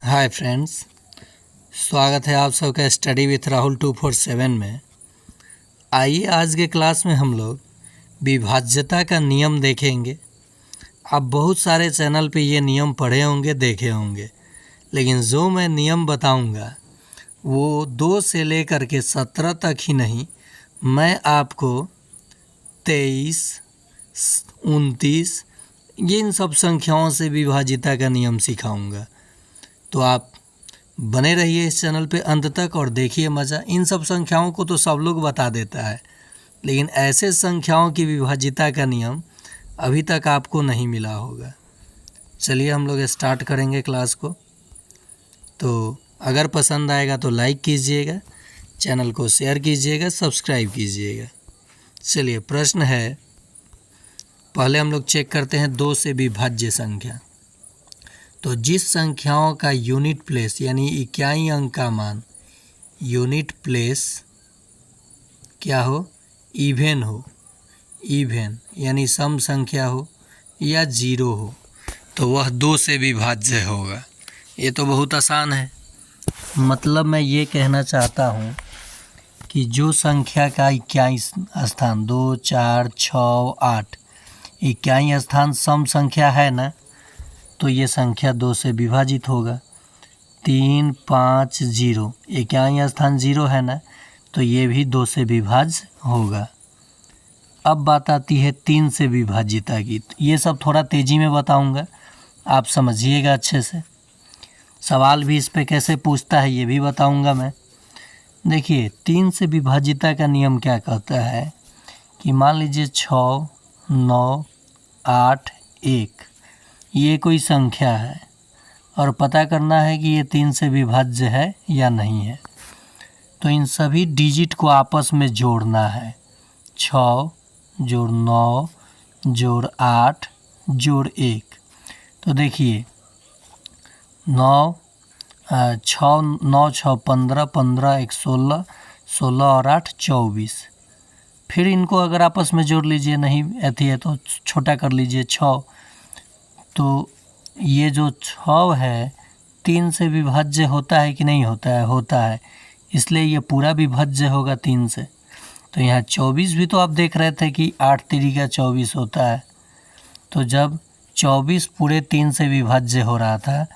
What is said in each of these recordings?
Hi friends, स्वागत है आप सबका स्टडी विथ राहुल 247 में। आइए आज के क्लास में हम लोग विभाज्यता का नियम देखेंगे। आप बहुत सारे चैनल पे ये नियम पढ़े होंगे, देखे होंगे, लेकिन जो मैं नियम बताऊंगा वो 2 से लेकर के 17 तक ही नहीं, मैं आपको 23, 29 इन सब संख्याओं से विभाज्यता का नियम सिखाऊंगा। तो आप बने रहिए इस चैनल पे अंत तक और देखिए मज़ा। इन सब संख्याओं को तो सब लोग बता देता है, लेकिन ऐसे संख्याओं की विभाज्यता का नियम अभी तक आपको नहीं मिला होगा। चलिए हम लोग स्टार्ट करेंगे क्लास को। तो अगर पसंद आएगा तो लाइक कीजिएगा, चैनल को शेयर कीजिएगा, सब्सक्राइब कीजिएगा। चलिए प्रश्न है, पहले हम लोग चेक करते हैं 2 से विभाज्य संख्या। तो जिस संख्याओं का यूनिट प्लेस यानी इकाई अंक का मान यूनिट प्लेस क्या हो, इवन हो, इवन यानी सम संख्या हो या जीरो हो, तो वह 2 से विभाज्य होगा। ये तो बहुत आसान है। मतलब मैं ये कहना चाहता हूँ कि जो संख्या का इकाई स्थान 2, 4, 6, 8 इकाई स्थान सम संख्या है ना, तो ये संख्या 2 से विभाजित होगा। 3, 5, 0 इकाई स्थान 0 है ना, तो ये भी 2 से विभाज्य होगा। अब बात आती है 3 से विभाज्यता की। ये सब थोड़ा तेज़ी में बताऊंगा, आप समझिएगा अच्छे से। सवाल भी इस पे कैसे पूछता है ये भी बताऊंगा मैं। देखिए 3 से विभाज्यता का नियम क्या कहता है कि मान लीजिए 6, 9, 8, 1 ये कोई संख्या है और पता करना है कि ये 3 से विभाज्य है या नहीं है। तो इन सभी डिजिट को आपस में जोड़ना है। 6 जोड़ 9 जोड़ 8 जोड़ 1। तो देखिए 9 6 15, 15 1 16, 16 और 8 24। फिर इनको अगर आपस में जोड़ लीजिए, नहीं ऐसी है तो छोटा कर लीजिए 6। तो ये जो 6 है 3 से विभाज्य होता है कि नहीं होता है? होता है, इसलिए ये पूरा विभाज्य होगा 3 से। तो यहाँ 24 भी तो आप देख रहे थे कि 8 3 का 24 होता है। तो जब 24 पूरे 3 से विभाज्य हो रहा था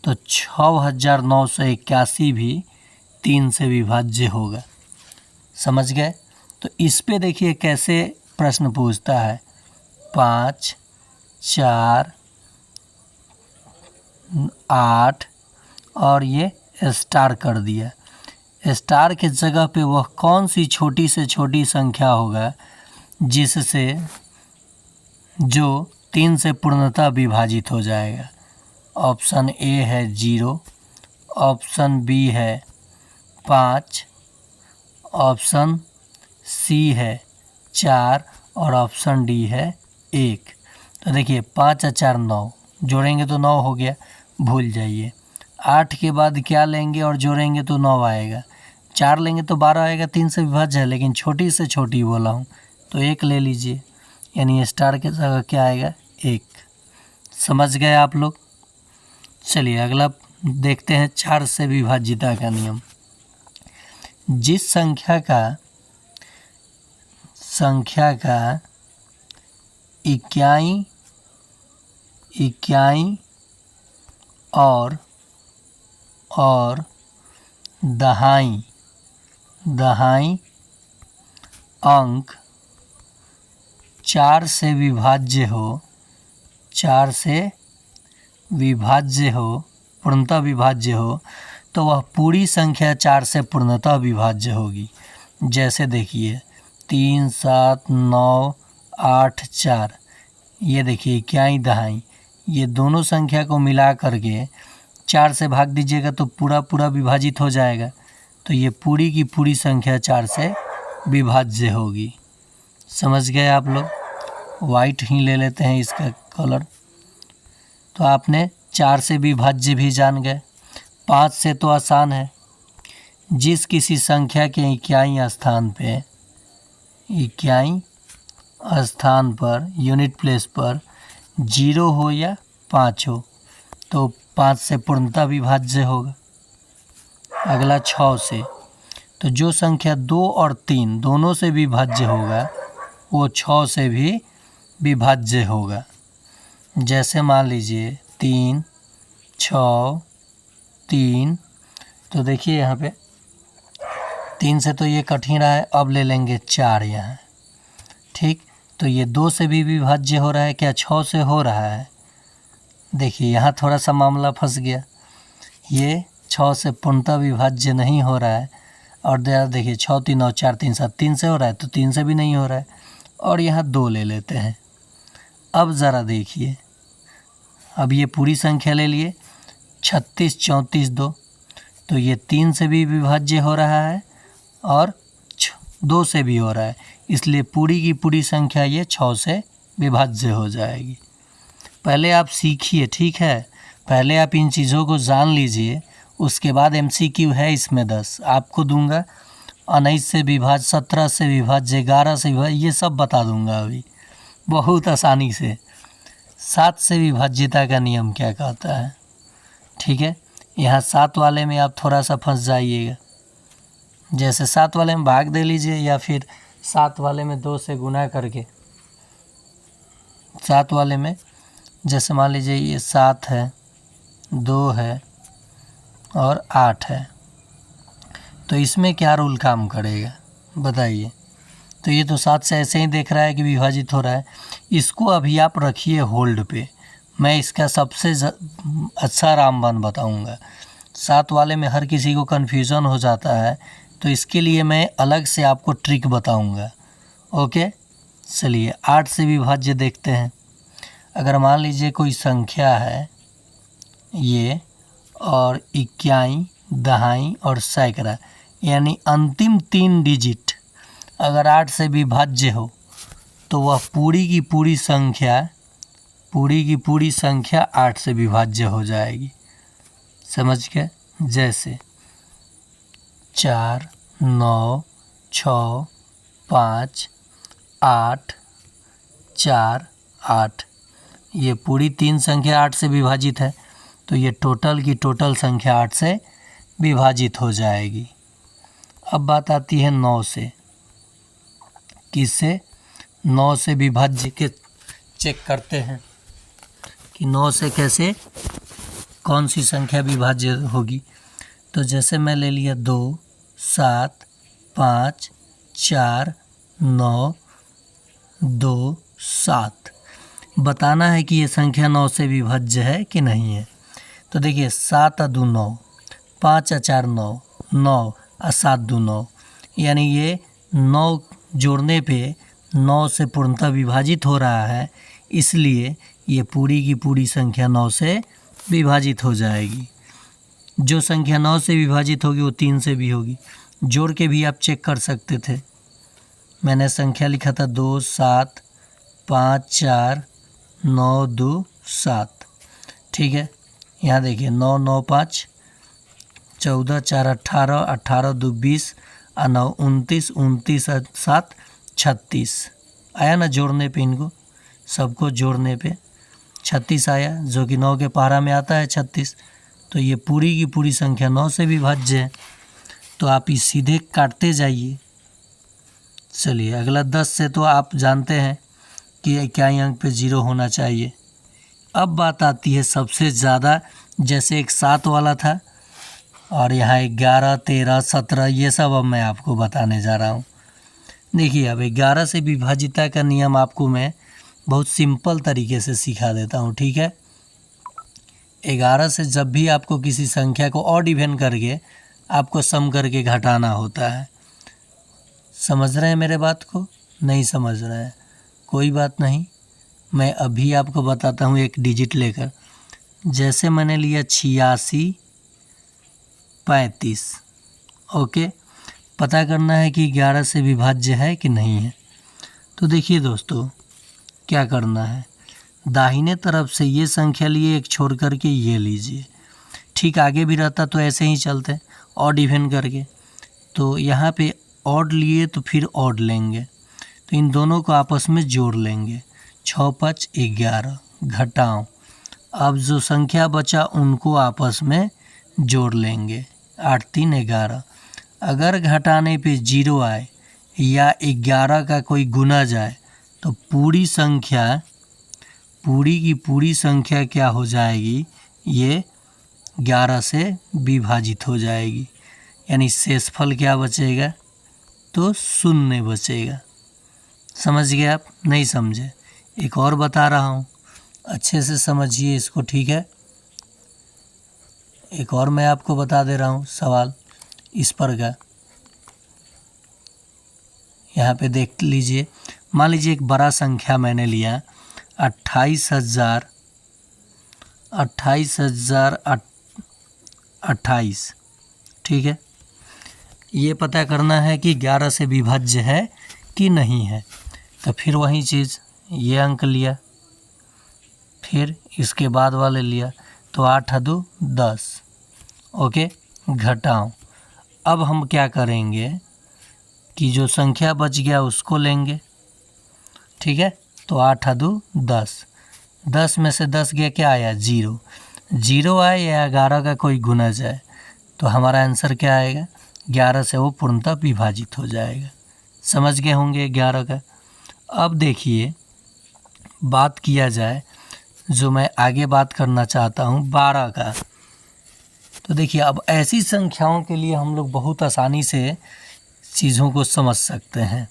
तो 6981 भी 3 से विभाज्य होगा। समझ गए? तो इस पे देखिए कैसे प्रश्न पूछता है। 5, 4, 8 और ये स्टार कर दिया। स्टार के जगह पे वह कौन सी छोटी से छोटी संख्या होगा जिससे जो 3 से पूर्णतः विभाजित हो जाएगा। ऑप्शन ए है 0, ऑप्शन बी है 5, ऑप्शन सी है 4 और ऑप्शन डी है 1। तो देखिए 5 और 4 9 जोड़ेंगे तो 9 हो गया, भूल जाइए। 8 के बाद क्या लेंगे और जोड़ेंगे तो 9 आएगा। 4 लेंगे तो 12 आएगा। 3 से विभाज्य है, लेकिन छोटी से छोटी बोला हूँ तो 1 ले लीजिए, यानी स्टार के जगह क्या आएगा 1। समझ गए आप लोग? चलिए अगला देखते हैं 4 से विभाज्यता का नियम। जिस संख्या का इकाई और दहाई अंक 4 से विभाज्य हो, पूर्णतः विभाज्य हो, तो वह पूरी संख्या 4 से पूर्णतः विभाज्य होगी। जैसे देखिए 3, 7, 9, 8, 4 ये देखिए इकाई दहाई, ये दोनों संख्या को मिला करके 4 से भाग दीजिएगा तो पूरा विभाजित हो जाएगा। तो ये पूरी की पूरी संख्या 4 से विभाज्य होगी। समझ गए आप लोग? वाइट ही ले लेते हैं इसका कलर। तो आपने 4 से विभाज्य भी जान गए। 5 से तो आसान है। जिस किसी संख्या के इकाई स्थान पर यूनिट प्लेस पर 0 हो या 5 हो, तो 5 से पूर्णतः विभाज्य होगा। अगला 6 से, तो जो संख्या 2 और 3 दोनों से विभाज्य होगा वो 6 से भी विभाज्य होगा। जैसे मान लीजिए 3, 6, 3, तो देखिए यहाँ पे 3 से तो ये कठिन रहा है, अब ले लेंगे 4 यहाँ। ठीक, तो ये 2 से भी विभाज्य हो रहा है क्या? 6 से हो रहा है। देखिए यहाँ थोड़ा सा मामला फंस गया, ये 6 से पूर्णतः विभाज्य नहीं हो रहा है। और देखिए 6, 3, 9, 4, 3, 7, 3 से हो रहा है तो 3 से भी नहीं हो रहा है। और यहाँ 2 ले लेते हैं। अब ज़रा देखिए, अब ये पूरी संख्या ले लिए 36, 34, 2, तो ये 3 से भी विभाज्य हो रहा है और 2 से भी हो रहा है, इसलिए पूरी की पूरी संख्या ये 6 से विभाज्य हो जाएगी। पहले आप सीखिए, ठीक है, पहले आप इन चीज़ों को जान लीजिए, उसके बाद MCQ है इसमें 10 आपको दूंगा। 19 से विभाज्य, 17 से विभाज्य, 11 से विभाज्य, ये सब बता दूंगा अभी बहुत आसानी से। 7 से विभाज्यता का नियम क्या कहता है, ठीक है। यहाँ 7 वाले में आप थोड़ा सा फंस जाइएगा। जैसे 7 वाले में भाग दे लीजिए या फिर 7 वाले में 2 से गुना करके। 7 वाले में जैसे मान लीजिए ये 7 है, 2 है और 8 है, तो इसमें क्या रूल काम करेगा बताइए। तो ये तो 7 से ऐसे ही देख रहा है कि विभाजित हो रहा है। इसको अभी आप रखिए होल्ड पे, मैं इसका सबसे अच्छा रामबाण बताऊंगा। 7 वाले में हर किसी को कन्फ्यूज़न हो जाता है, तो इसके लिए मैं अलग से आपको ट्रिक बताऊंगा। ओके, चलिए 8 से विभाज्य देखते हैं। अगर मान लीजिए कोई संख्या है ये, और इक्याई, दहाई और सैकड़ा, यानी अंतिम 3 डिजिट अगर 8 से विभाज्य हो तो वह पूरी की पूरी संख्या 8 से विभाज्य हो जाएगी। समझ गए? जैसे 4, 9, 6, 5, 8, 4, 8, ये पूरी 3 संख्या 8 से विभाजित है, तो ये टोटल की टोटल संख्या 8 से विभाजित हो जाएगी। अब बात आती है 9 से। किससे? 9 से विभाज्य के चेक करते हैं कि 9 से कैसे कौन सी संख्या विभाज्य होगी। तो जैसे मैं ले लिया 2, 7, 5, 4, 9, 2, 7, बताना है कि ये संख्या 9 से विभाज्य है कि नहीं है। तो देखिए 7 और 2 9, 5 और 4 9, 9 और 7 2 9, यानी ये 9 जोड़ने पे 9 से पूर्णतः विभाजित हो रहा है, इसलिए ये पूरी की पूरी संख्या 9 से विभाजित हो जाएगी। जो संख्या 9 से विभाजित होगी वो 3 से भी होगी। जोड़ के भी आप चेक कर सकते थे। मैंने संख्या लिखा था 2, 7, 5, 4, 9, 2, 7, ठीक है। यहाँ देखिए 9, 9, 5, 14, 4, 18, 18, 2, 20 और 9, 29, 29 और 7, 36 आया ना जोड़ने पे। इनको सबको जोड़ने पे 36 आया, जो कि 9 के पारा में आता है 36। तो ये पूरी की पूरी संख्या 9 से विभाज्य है। तो आप इस सीधे काटते जाइए। चलिए अगला 10 से तो आप जानते हैं कि इक्याई अंक पे 0 होना चाहिए। अब बात आती है सबसे ज़्यादा, जैसे एक 7 वाला था और यहाँ 11, 13, 17, ये सब अब मैं आपको बताने जा रहा हूँ। देखिए अब 11 से विभाजिता का नियम आपको मैं बहुत सिंपल तरीके से सिखा देता हूँ, ठीक है। 11 से जब भी आपको किसी संख्या को ऑड इवन करके आपको सम करके घटाना होता है। समझ रहे हैं मेरे बात को? नहीं समझ रहे हैं, कोई बात नहीं, मैं अभी आपको बताता हूँ एक डिजिट लेकर। जैसे मैंने लिया 86, 35, ओके। पता करना है कि 11 से विभाज्य है कि नहीं है। तो देखिए दोस्तों क्या करना है, दाहिने तरफ से ये संख्या लिए, एक छोड़ करके ये लीजिए। ठीक आगे भी रहता तो ऐसे ही चलते ऑड इवन करके। तो यहाँ पे ऑड लिए तो फिर ऑड लेंगे, तो इन दोनों को आपस में जोड़ लेंगे। 6, 5, 11 घटाओ अब जो संख्या बचा उनको आपस में जोड़ लेंगे। 8 3 11। अगर घटाने पे 0 आए या 11 का कोई गुना जाए तो पूरी की पूरी संख्या क्या हो जाएगी, ये 11 से विभाजित हो जाएगी। यानी शेषफल क्या बचेगा, तो 0 बचेगा। समझ गए आप? नहीं समझे? एक और बता रहा हूँ, अच्छे से समझिए इसको, ठीक है? एक और मैं आपको बता दे रहा हूँ सवाल इस पर का। यहाँ पे देख लीजिए, मान लीजिए एक बड़ा संख्या मैंने लिया 28,028, ठीक है? ये पता करना है कि 11 से विभाज्य है कि नहीं है। तो फिर वही चीज़, ये अंक लिया, फिर इसके बाद वाले लिया, तो 8 2 10। ओके, घटाओ। अब हम क्या करेंगे कि जो संख्या बच गया उसको लेंगे, ठीक है? तो 8 2 10, 10 में से 10 गया, क्या आया, 0। 0 आए या 11 का कोई गुना जाए तो हमारा आंसर क्या आएगा, 11 से वो पूर्णतः विभाजित हो जाएगा। समझ गए होंगे 11 का। अब देखिए, बात किया जाए जो मैं आगे बात करना चाहता हूँ 12 का। तो देखिए, अब ऐसी संख्याओं के लिए हम लोग बहुत आसानी से चीज़ों को समझ सकते हैं।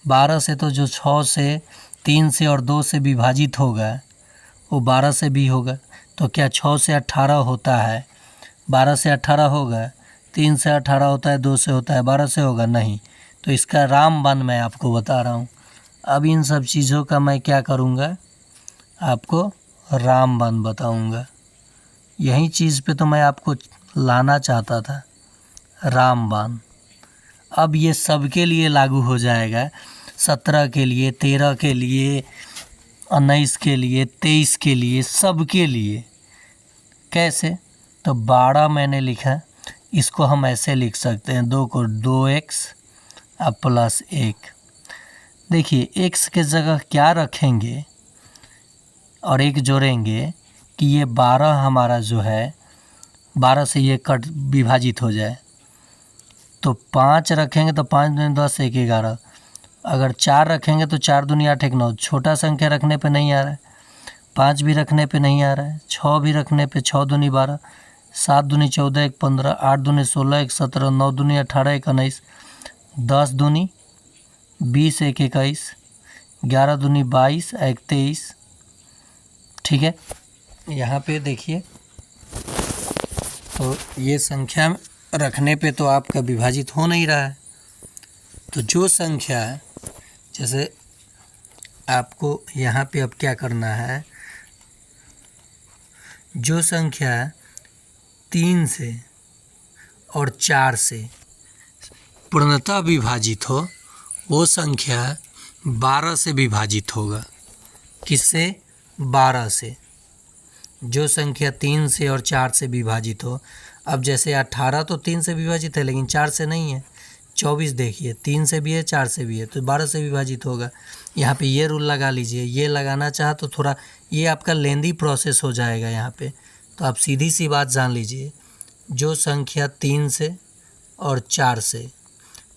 12 से तो जो 6 से, 3 से और 2 से विभाजित होगा वो 12 से भी होगा। तो क्या 6 से 18 होता है, 12 से 18 होगा? 3 से 18 होता है, 2 से होता है, 12 से होगा? नहीं। तो इसका रामबाण मैं आपको बता रहा हूँ। अब इन सब चीज़ों का मैं क्या करूँगा, आपको रामबाण बताऊँगा। यही चीज़ पे तो मैं आपको लाना चाहता था, रामबाण। अब ये सबके लिए लागू हो जाएगा, 17 के लिए, 13 के लिए, 19 के लिए, 23 के लिए, सब के लिए। कैसे? तो 12 मैंने लिखा, इसको हम ऐसे लिख सकते हैं, 2 को 2x अब प्लस 1। देखिए, x के जगह क्या रखेंगे और 1 जोड़ेंगे कि ये 12 हमारा जो है, 12 से ये कट विभाजित हो जाए। तो 5 रखेंगे तो 5 दूनी 10, 1 11। अगर 4 रखेंगे तो 4 दूनी 8 1 9। छोटा संख्या रखने पे नहीं आ रहा है, 5 भी रखने पे नहीं आ रहा है, 6 भी रखने पे, 6 दूनी 12, 7 दूनी 14 1 15, 8 दूनी 16 1 17, 9 दूनी 18 1 19, 10 दूनी 20 1 21, 11 दूनी 22 1 23। ठीक है, यहाँ पे देखिए, तो ये संख्या रखने पे तो आपका विभाजित हो नहीं रहा है। तो जो संख्या, जैसे आपको यहाँ पे अब क्या करना है, जो संख्या 3 से और 4 से पूर्णतः विभाजित हो, वो संख्या 12 से विभाजित होगा। किससे? 12 से। जो संख्या 3 से और 4 से विभाजित हो, अब जैसे 18 तो 3 से विभाजित है लेकिन 4 से नहीं है। 24 देखिए, 3 से भी है, 4 से भी है, तो 12 से विभाजित होगा। यहाँ पे ये रूल लगा लीजिए। ये लगाना चाहा तो थोड़ा ये आपका लेंदी प्रोसेस हो जाएगा यहाँ पे, तो आप सीधी सी बात जान लीजिए, जो संख्या 3 से और 4 से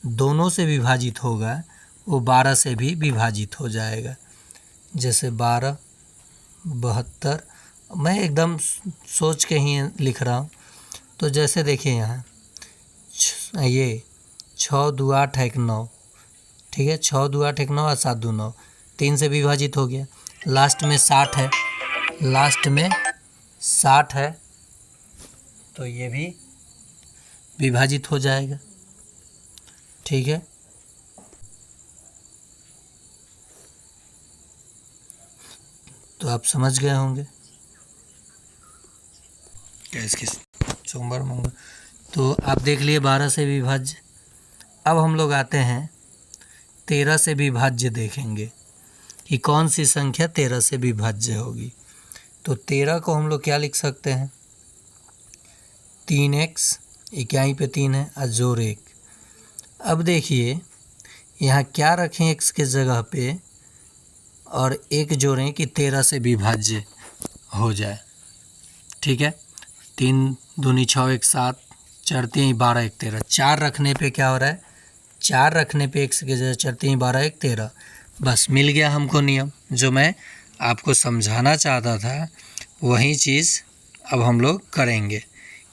दोनों से विभाजित होगा वो 12 से भी विभाजित हो जाएगा। जैसे 12 72, मैं एकदम सोच के ही लिख रहा हूँ। तो जैसे देखिए यहाँ ये 6 2 8 1 9, ठीक है, 6 2 8 1 9 और 7 2 9, 3 से विभाजित हो गया। लास्ट में 60 है, लास्ट में 60 है, तो ये भी विभाजित हो जाएगा। ठीक है, तो आप समझ गए होंगे क्या इसके सोमवार मंगल। तो आप देख लिए 12 से विभाज्य। अब हम लोग आते हैं 13 से विभाज्य, देखेंगे कि कौन सी संख्या 13 से विभाज्य होगी। तो 13 को हम लोग क्या लिख सकते हैं, 3x, इकाई पे 3 है और जोड़ 1। अब देखिए यहाँ क्या रखें x के जगह पे और 1 जोड़ें कि 13 से विभाज्य हो जाए। ठीक है। 3 दूनी 6 1 7, 4 3 12 1 13। 4 रखने पे क्या हो रहा है, 4 रखने पे x की जगह 4 3 12 1 13। बस मिल गया हमको नियम। जो मैं आपको समझाना चाहता था वही चीज़ अब हम लोग करेंगे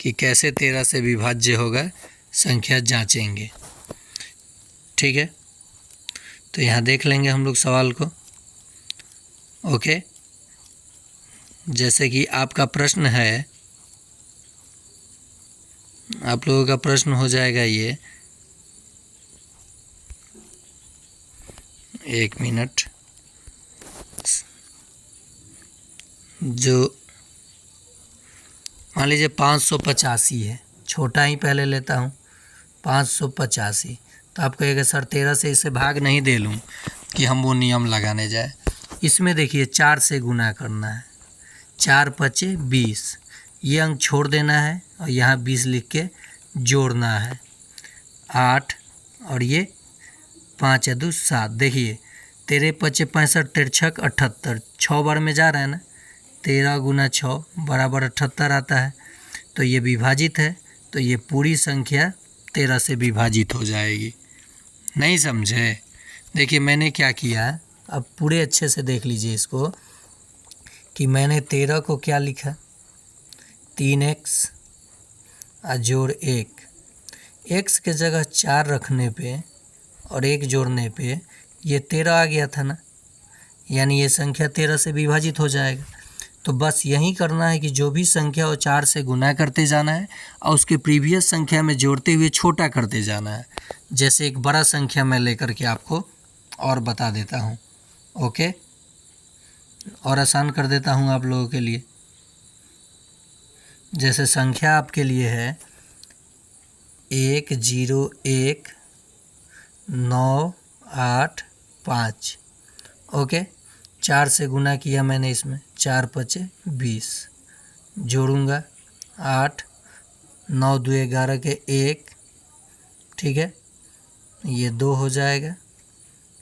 कि कैसे 13 से विभाज्य होगा संख्या जांचेंगे। ठीक है, तो यहाँ देख लेंगे हम लोग सवाल को। ओके, जैसे कि आपका प्रश्न है, आप लोगों का प्रश्न हो जाएगा ये, 1 मिनट, जो मान लीजिए 585 है, छोटा ही पहले लेता हूँ, 585। तो आप कहेगा सर 13 से इसे भाग नहीं दे लूँ कि हम वो नियम लगाने जाए। इसमें देखिए 4 से गुना करना है, 4 पचे 20, ये अंक छोड़ देना है और यहाँ 20 लिख के जोड़ना है, 8 और ये 5 या 2 7। देखिए 13 पचे 65, 13 छक 78, 6 बार में जा रहा है ना, 13 गुना 6 बराबर 78 आता है। तो ये विभाजित है, तो ये पूरी संख्या 13 से विभाजित हो जाएगी। नहीं समझे? देखिए मैंने क्या किया, अब पूरे अच्छे से देख लीजिए इसको, कि मैंने 13 को क्या लिखा, 3x जोड़ 1, x के जगह 4 रखने पे और 1 जोड़ने पे ये 13 आ गया था ना, यानी ये संख्या 13 से विभाजित हो जाएगा। तो बस यही करना है कि जो भी संख्या हो 4 से गुना करते जाना है और उसके प्रीवियस संख्या में जोड़ते हुए छोटा करते जाना है। जैसे एक बड़ा संख्या मैं लेकर के आपको और बता देता हूँ। ओके, और आसान कर देता हूँ आप लोगों के लिए। जैसे संख्या आपके लिए है 101985। ओके, 4 से गुना किया मैंने, इसमें 4 पचे 20, जोड़ूंगा 8, 9 2 11 के 1, ठीक है, ये 2 हो जाएगा,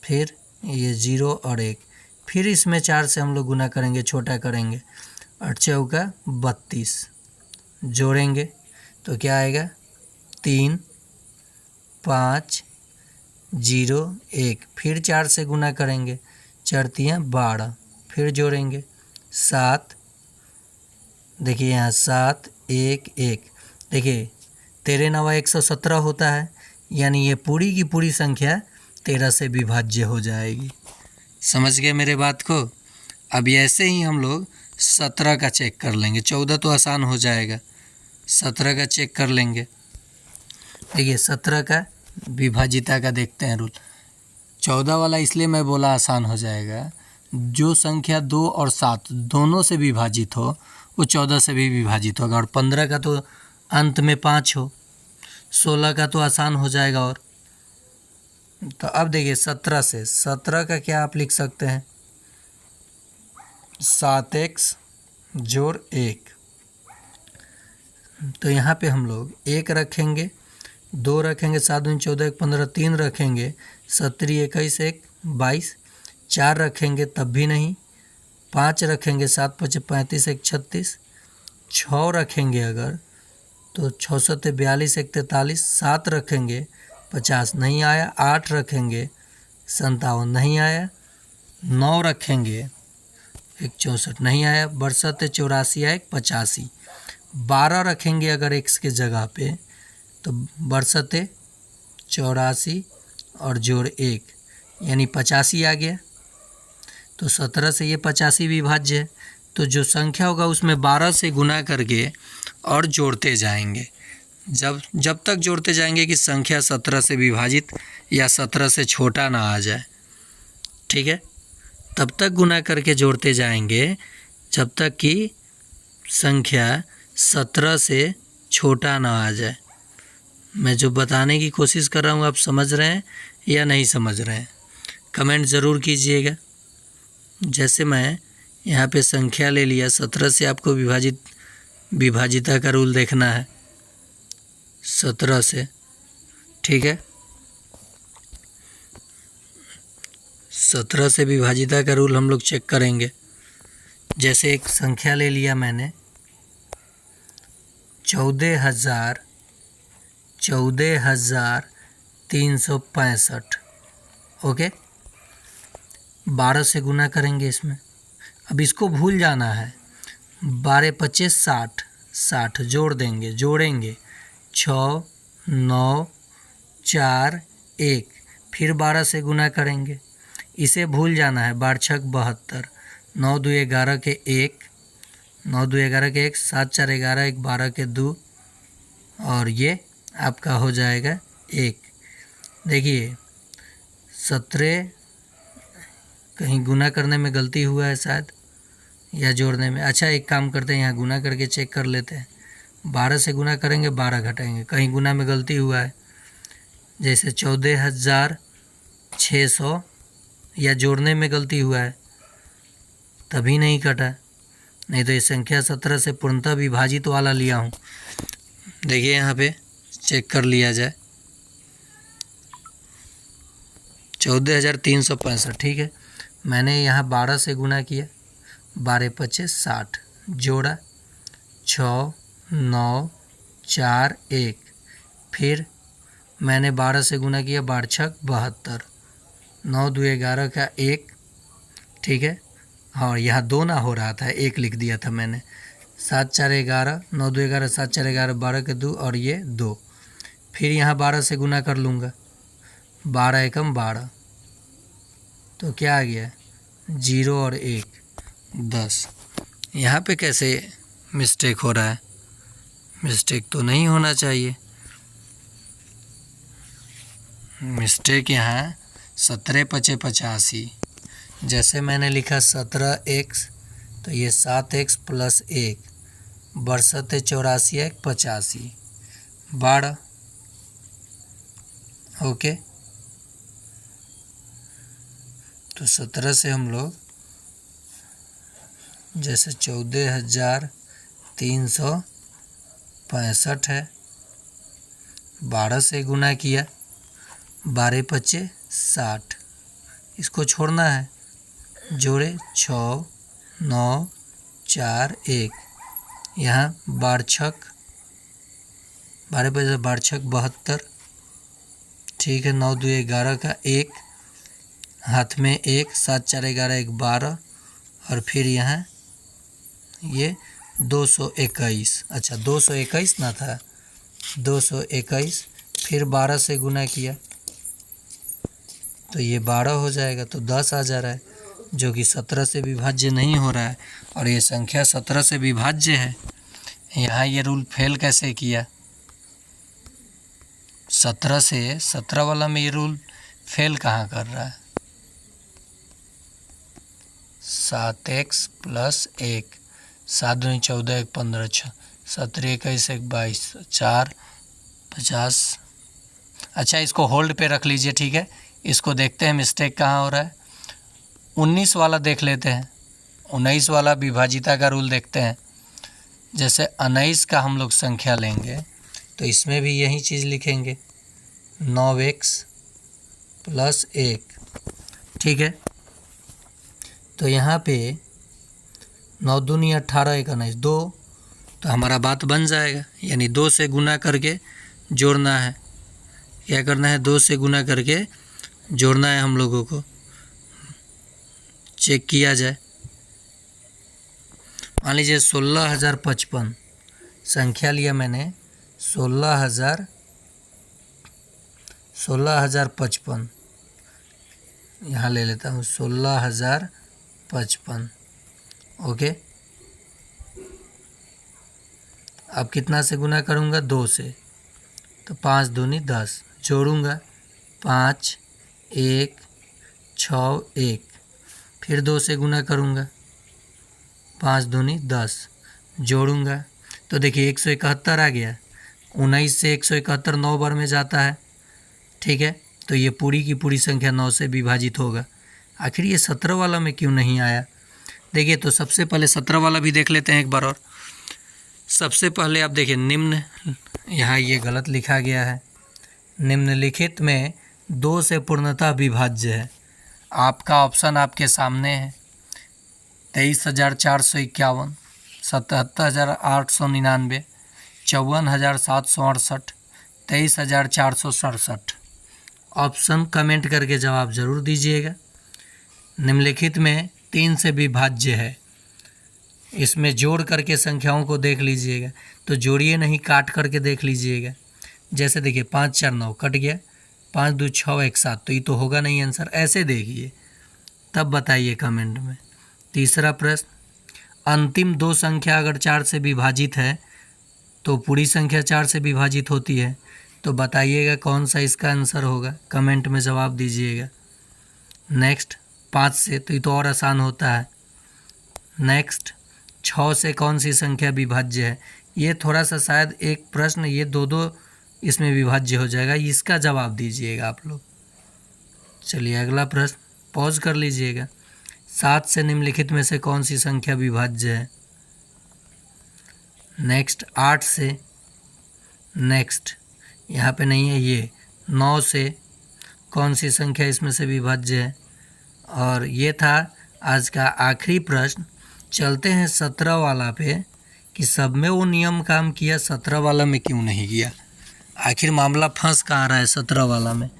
फिर ये 0 और 1, फिर इसमें 4 से हम लोग गुना करेंगे, छोटा करेंगे, 8 चौका 32, जोड़ेंगे तो क्या आएगा, 3 5 0 1, फिर 4 से गुना करेंगे, 4 3 12, फिर जोड़ेंगे 7, देखिए यहाँ 7 1 1, देखिए 13 9 117 होता है, यानी ये पूरी की पूरी संख्या 13 से विभाज्य हो जाएगी। समझ गए मेरे बात को? अब ऐसे ही हम लोग 17 का चेक कर लेंगे। 14 तो आसान हो जाएगा, 17 का चेक कर लेंगे। देखिए 17 का विभाजिता का देखते हैं रूल। 14 वाला इसलिए मैं बोला आसान हो जाएगा, जो संख्या 2 और 7 दोनों से विभाजित हो वो 14 से भी विभाजित होगा। और 15 का तो अंत में 5 हो, 16 का तो आसान हो जाएगा। और तो अब देखिए 17 का क्या आप लिख सकते हैं, 7x जोड़ 1। तो यहाँ पे हम लोग 1 रखेंगे, 2 रखेंगे, 7 दूनी 14 1 15, 3 रखेंगे, 17 21 1 22, 4 रखेंगे तब भी नहीं, 5 रखेंगे, 7 5 35 1 36, 6 रखेंगे अगर तो 6 7 42 1 43, 7 रखेंगे 50 नहीं आया, 8 रखेंगे 57 नहीं आया, 9 रखेंगे 1 64 नहीं आया, 62 84 1 85, 12 रखेंगे अगर x के जगह पे तो 62 84 और जोड़ 1 यानी 85 आ गया। तो 17 से ये 85 विभाज्य है, तो जो संख्या होगा उसमें 12 से गुना करके और जोड़ते जाएंगे। जब तक जोड़ते जाएंगे कि संख्या 17 से विभाजित या 17 से छोटा ना आ जाए, ठीक है, तब तक गुना करके जोड़ते जाएंगे जब तक कि संख्या 17 से छोटा ना आ जाए। मैं जो बताने की कोशिश कर रहा हूँ आप समझ रहे हैं या नहीं समझ रहे हैं? कमेंट ज़रूर कीजिएगा। जैसे मैं यहाँ पे संख्या ले लिया 17 से, आपको विभाजिता का रूल देखना है 17 से, ठीक है। 17 से विभाजिता का रूल हम लोग चेक करेंगे। जैसे एक संख्या ले लिया मैंने 14,365। ओके, 12 से गुना करेंगे इसमें। अब इसको भूल जाना है। 12 25 60, 60 जोड़ेंगे 6 9 4 1, फिर 12 से गुना करेंगे। इसे भूल जाना है। 12 छक 72, 9 2 11 के 1, 9 2 11 के 1, 7 4 11, 1 12 के 2, और ये आपका हो जाएगा 1। देखिए 17, कहीं गुना करने में गलती हुआ है शायद, या जोड़ने में। अच्छा, एक काम करते हैं, यहाँ गुना करके चेक कर लेते हैं। 12 से गुना करेंगे, 12 घटाएंगे, कहीं गुना में गलती हुआ है। जैसे 14,600, या जोड़ने में गलती हुआ है तभी नहीं कटा, नहीं तो ये संख्या 17 से पूर्णतः विभाजित वाला लिया हूँ। देखिए यहाँ पे चेक कर लिया जाए। 14,365, ठीक है। मैंने यहाँ 12 से गुना किया, 12 25 60, जोड़ा 6 9 4 1, फिर मैंने 12 से गुना किया, 12 छक 72, 9 2 11 का 1, ठीक है। और यहाँ 2 ना हो रहा था, 1 लिख दिया था मैंने। 7 4 11, 9 2 11, 7 4 11, 12 के 2, और ये 2। फिर यहाँ 12 से गुना कर लूँगा, 12 एकम 12, तो क्या आ गया 0 और 1 10। यहाँ पे कैसे मिस्टेक हो रहा है? मिस्टेक तो नहीं होना चाहिए। मिस्टेक यहाँ 17 25 85, जैसे मैंने लिखा 17x, तो ये 7x + 1, बरसते 84 1 85, 12। ओके, तो 17 से हम लोग, जैसे 14,365 है, 12 से गुना किया, 12 25 60, इसको छोड़ना है, जोड़े 6 9 4 1, यहाँ 12 छक 12 25 12 छक 72, ठीक है। 9 2 11 का 1, हाथ में 1, 7 4 11, 1 12, और फिर यहाँ ये 221। अच्छा, 221 ना था, 221, फिर 12 से गुना किया तो ये 12 हो जाएगा, तो 10 आ जा रहा है, जो कि 17 से विभाज्य नहीं हो रहा है, और ये संख्या 17 से विभाज्य है। यहाँ ये रूल फेल कैसे किया? 17 से 17 वाला में ये रूल फेल कहाँ कर रहा है? 7x + 1, 7 दूनी 14 1 15 6, 17 21 1 22 4 50। अच्छा, इसको होल्ड पे रख लीजिए, ठीक है। इसको देखते हैं मिस्टेक कहाँ हो रहा है। 19 वाला देख लेते हैं। 19 वाला विभाजिता का रूल देखते हैं। जैसे 19 का हम लोग संख्या लेंगे तो इसमें भी यही चीज़ लिखेंगे, 9x + 1, ठीक है। तो यहाँ पे 9 दूनी 18 1 19, 2, तो हमारा बात बन जाएगा। यानी 2 से गुना करके जोड़ना है। क्या करना है? 2 से गुना करके जोड़ना है हम लोगों को। चेक किया जाए। मान लीजिए 16,055 संख्या लिया मैंने, 16,055 यहाँ ले लेता हूँ, 16,055। ओके, अब कितना से गुना करूँगा? 2 से, तो 5 दूनी 10, जोड़ूँगा 5 1 6 1, फिर 2 से गुना करूँगा, 5 दूनी 10, जोड़ूँगा, तो देखिए 171 आ गया। 19 से 171 9 बार में जाता है, ठीक है। तो ये पूरी की पूरी संख्या 9 से विभाजित होगा। आखिर ये 17 वाला में क्यों नहीं आया? देखिए, तो सबसे पहले 17 वाला भी देख लेते हैं एक बार और। सबसे पहले आप देखिए निम्न, यहाँ ये गलत लिखा गया है। निम्नलिखित में 2 से पूर्णतः विभाज्य है। आपका ऑप्शन आपके सामने है, 23,451, 77,899, 54,768, 23,467। ऑप्शन कमेंट करके जवाब ज़रूर दीजिएगा। निम्नलिखित में 3 से विभाज्य है, इसमें जोड़ करके संख्याओं को देख लीजिएगा, तो जोड़िए नहीं, काट करके देख लीजिएगा। जैसे देखिए 5 4 9 कट गया, 5 2 6 1 7, तो ये तो होगा नहीं आंसर। ऐसे देखिए तब बताइए कमेंट में। तीसरा प्रश्न, अंतिम 2 संख्या अगर 4 से विभाजित है तो पूरी संख्या 4 से विभाजित होती है, तो बताइएगा कौन सा इसका आंसर होगा, कमेंट में जवाब दीजिएगा। नेक्स्ट 5 से, तो ये तो और आसान होता है। नेक्स्ट 6 से कौन सी संख्या विभाज्य है, ये थोड़ा सा शायद एक प्रश्न ये दो इसमें विभाज्य हो जाएगा, इसका जवाब दीजिएगा आप लोग। चलिए अगला प्रश्न, पॉज कर लीजिएगा। 7 से निम्नलिखित में से कौन सी संख्या विभाज्य है। नेक्स्ट 8 से, नेक्स्ट यहाँ पे नहीं है ये। 9 से कौन सी संख्या इसमें से विभाज्य है। और ये था आज का आखिरी प्रश्न। चलते हैं 17 वाला पे कि सब में वो नियम काम किया, 17 वाला में क्यों नहीं किया। आखिर मामला फंस कहाँ रहा है 17 वाला में,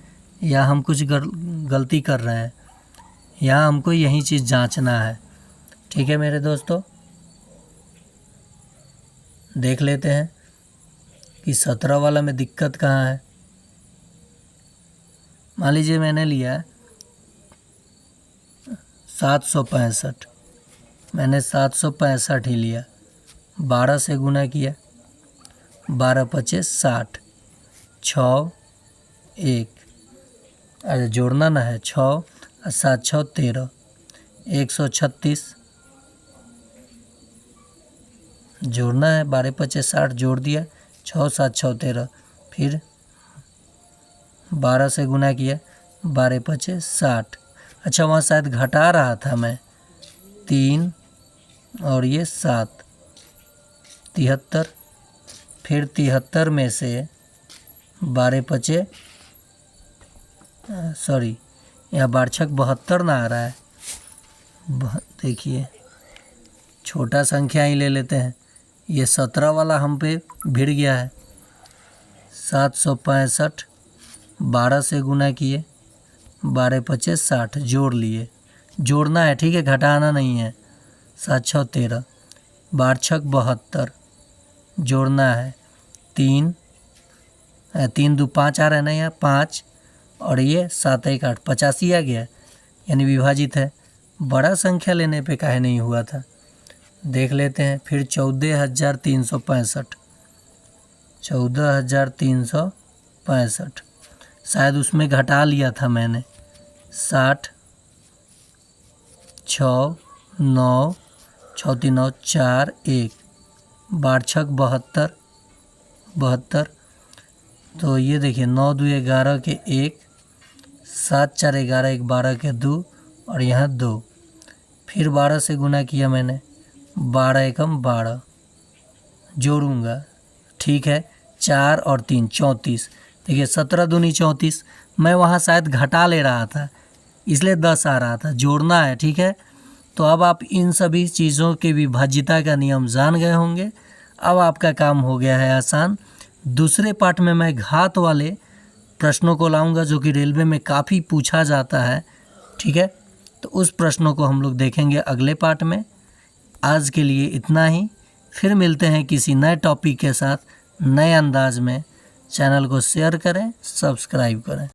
या हम कुछ गलती कर रहे हैं, यहाँ हमको यही चीज़ जांचना है। ठीक है मेरे दोस्तों, देख लेते हैं कि 17 वाला में दिक्कत कहाँ है। मान लीजिए मैंने लिया 765, मैंने 765 ही लिया, 12 से गुना किया, 12 पचे 60, 6 1, अरे जोड़ना ना है, 6 और 7 6 13, 136 जोड़ना है, 12 पचे 60 जोड़ दिया, 6 7 6 13, फिर 12 से गुना किया, 12 पचे 60। अच्छा वहाँ शायद घटा रहा था मैं, 3 और ये 7, 73, फिर 73 में से 12 पचे सॉरी यहाँ 12 72 ना आ रहा है। देखिए छोटा संख्या ही ले लेते हैं, ये 17 वाला हम पे भिड़ गया है। 765 12 से गुना किए, 12 पचे 60 जोड़ लिए, जोड़ना है ठीक है, घटाना नहीं है। 7 6 13, 12 6 72 जोड़ना है, 3 3 2 5 आ रहा है ना यहाँ, 5 और ये 7 1 8, 85 आ गया, यानी विभाजित है। बड़ा संख्या लेने पे काहे नहीं हुआ था, देख लेते हैं। फिर 14,365, 14,365 शायद उसमें घटा लिया था मैंने। 60 6 9 6 3 9 4 1, 12 6 72 72, तो ये देखिए 9 2 11 के 1, 7 4 11 1 12 के 2 और यहाँ 2, फिर 12 से गुना किया मैंने, 12 एकम 12 जोड़ूंगा, ठीक है, 4 और 3 34। देखिए 17 दूनी 34, मैं वहाँ शायद घटा ले रहा था इसलिए 10 आ रहा था, जोड़ना है ठीक है। तो अब आप इन सभी चीज़ों के विभाज्यता का नियम जान गए होंगे, अब आपका काम हो गया है आसान। दूसरे पार्ट में मैं घात वाले प्रश्नों को लाऊंगा जो कि रेलवे में काफ़ी पूछा जाता है, ठीक है। तो उस प्रश्नों को हम लोग देखेंगे अगले पार्ट में। आज के लिए इतना ही, फिर मिलते हैं किसी नए टॉपिक के साथ नए अंदाज में। चैनल को शेयर करें, सब्सक्राइब करें।